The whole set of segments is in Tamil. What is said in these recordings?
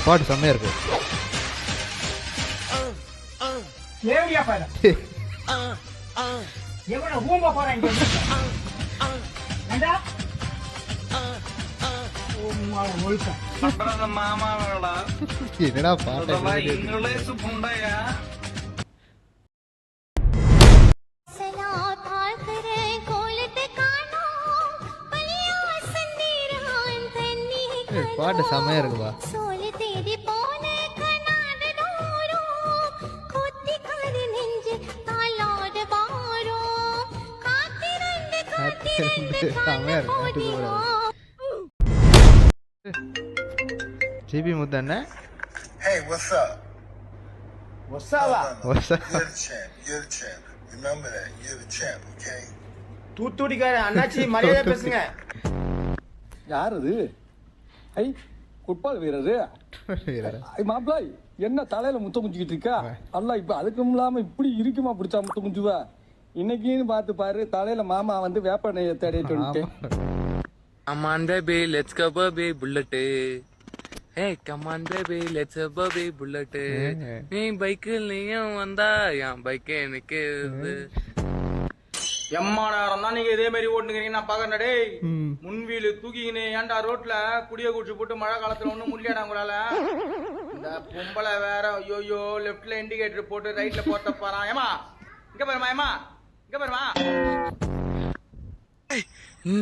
பாட்டு செம்மையா இருக்கு. ஏரியா பாரு எவன ஊம்ப போறாங்க ஏண்டா ஓம்மா ஒழுக்க பண்றத மாமாவடா என்னடா பாட்டு இங்கிலீஷ் புண்டையா பாட்டு செம்மையா இருக்குப்பா. செம்மையா இருக்கு. ஜிபி முத்தண்ணே. Hey, what's up? ஒசாவா What's up? You're the champ. You're the champ. Remember that. You're the champ, okay? தூத்துடிக்கார அண்ணாச்சி மரியாதை பேசுங்க. யார் அது? ஐ ஃபுட்பால் வீரரு. ஐ மாப்பிள என்ன தலையில முத்த குஞ்சிக்கிட்டு இருக்கா? அல்ல இப்ப அதுக்கும் இல்லாம இப்படி இருக்குமா பிடிச்சா முத்த குஞ்சுவா? இன்னைக்குன்னு பார்த்து பாரு தலையில மாமா வந்து வேப்ப எண்ணெயை தேடிட்டு வந்துட்டேன். Come on baby, let's go baby bullet. Hey, come on baby, let's go baby bullet. நீ பைக்கில் நீயும் வந்தா என் பைக் எனக்கு எம்மா நேரம் தான் நீங்க இதே மாதிரி ஓட்டுங்கிறீங்க நான் பாக்கறேன் டேய். முன்வீலு தூக்கிக்கினே ஏன்டா ரோட்ல குடிய குடிச்சு போட்டு மழை காலத்துல ஒண்ணும் முடியலடா உங்களால. இந்த பொம்பளை வேற ஐயோ லெஃப்ட்ல இண்டிகேட்டர் போட்டு ரைட்ல போட்ட போறான். ஏமா இங்க பாருமா ஏமா இங்க பாருமா.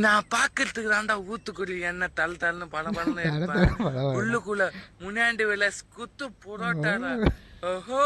நான் பாக்கிறதுக்கு தாண்டா ஊத்துக்குடி என்ன தள்ள தள்ளு பல பலன்னு இருப்பேன். உள்ளுக்குள்ள முன்னாடி வேலை குத்து புரோட்டாடா. ஓஹோ